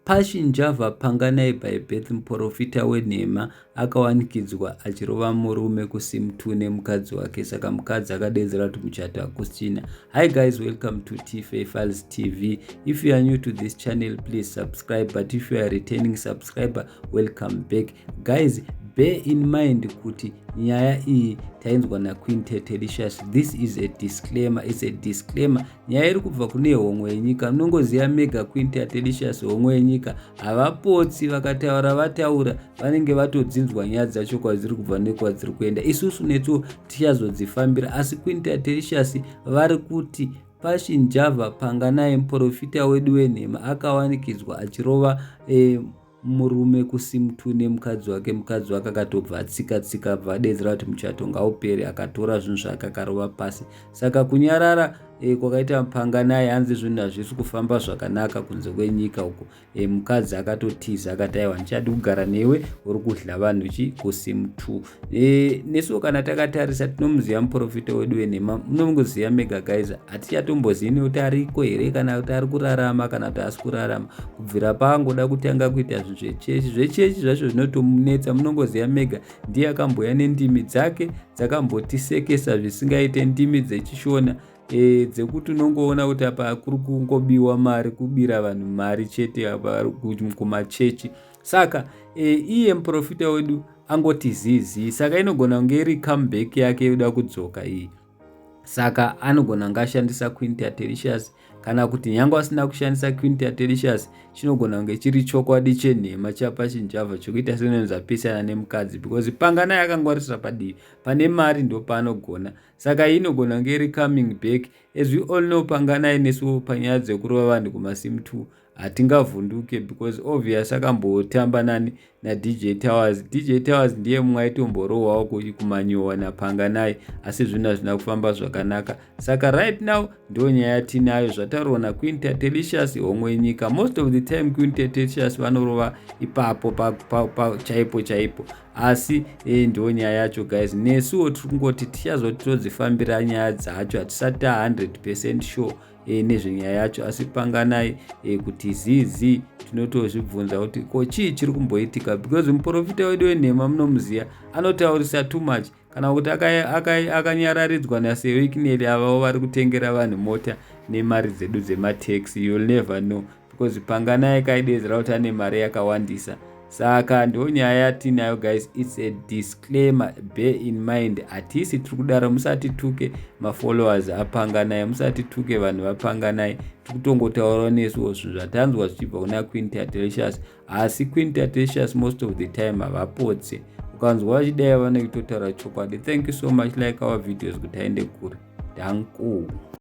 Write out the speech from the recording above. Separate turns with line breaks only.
Pashinjavha Panganai by birth muprofita wenhema akawanikidzwa achirova murume kusim2 nemukadzi wake, saka mukadzi akadedzera kuti muchato hakusina. Hi guys, welcome to T-Fae Files TV. If you are new to this channel, please subscribe, but if you are a returning subscriber, welcome back. Guys, bear in mind kuti nyaya iyi tainzwa naQueen Delicious. This is a disclaimer. It's a disclaimer. Nyaya iri kubva kune homwe yenyika. Munongoziva mega Queen Delicious homwe yenyika. Havapotsi vakataura vataura vanenge vatodzinzwa nyaya dzacho kwadziri kubva nekwadziri kuenda. Isusu netu tichazodzifambira, asi Queen Delicious vari kuti Pashinjavha Panganai muprofita wedu wenhema akawanikidzwa achirova murume kusim2 nemukadzi wake. Mukadzi wake akatobva atsika bva adedzera kuti muchato ngaupere, akatora zvinhu zvake akarova pasi. Saka kunyarara kwakaita Panganai hanzi zvinhu hazvisi kufamba zvakanaka kunze kwenyika uko. Mukadzi akatotiza akati aiwa ndichadi kugara newe uri kudla vanhu kusim2. Nesuwo kana takatarisa tinomuziva muprofita wedu wenhema, munongoziva mega guys, hatichatombozini kuti ariko here kana kuti ari kurarama kana kuti asi kurarama. Kubvira paangoda kutanga kuita zvinhu zvechechi zvacho zvinotomunetsa, munongoziva mega ndiye akamboya nendimi dzake dzakambotisekesa zvisingaite, ndimi dzechishona dzekuti unongoona kuti apa kuri kungobiwa mari, kubira vanhu mari chete kumachechi. Saka iye muprofita wedu angoti zizi, saka inogona kunge iri comeback yake yoda kudzoka iyi. Saka anogona ngashandisa Queen Delicious, kana kuti nyange asina kushandisa Queen Delicious, chinogona kunge chiri chokwadi chenhema chaPashinjavha chokuita sezvapesana nemukadzi, because Panganai akangwarisira padivi pane mari ndo paanogona. Saka inogona kunge iri coming back. As we all know, Panganai nesu panyaya dzekurova vanhu kumasim2 hatingavhunduke, because obvious akambotamba nani naDJ Towers. DJ Towers ndiye mumwe aitomborohwawo kumanyowa naPanganai, asi zvinhu hazvina kufamba zvakanaka. Saka right now ndo nyaya tinayo, zvataurwa naQueen Delicious homwe yenyika. Most of the time Queen Delicious vanorova ipapo chaipo, asi ndo nyaya yacho guys. Nesuwo tiri kungoti tichazoti todzifambira nyaya dzacho, hatisati 100% sure nezvenyaya yacho, asi Panganai kuti zizi tinotozvibvunza kuti ko chii chiri kumboitika, because muprofita wedu wenhema munomuziva anotaurisa too much. Kana kuti akanyararidzwa naSewekineli avavo vari kutengera vanhu mota nemari dzedu dzemataxi, you'll never know, because Panganai kaidedzera kuti ane mari yakawandisa. Saka ndo nyaya yatinayo guys. It's a disclaimer, bear in mind. Hatisi tiri kudaro, musati tuke mafollowers aPanganai, musati tuke vanhu vaPanganai. Tiri kutongotaurawo nesuwo zvinhu zvatanzwa zvichibva kuna Queen Delicious, asi Queen Delicious most of the time havapotse. Ukanzwa vachidai vanenge totaura chokwadi. Thank you so much. Like our videos kuti aende kure. Danko.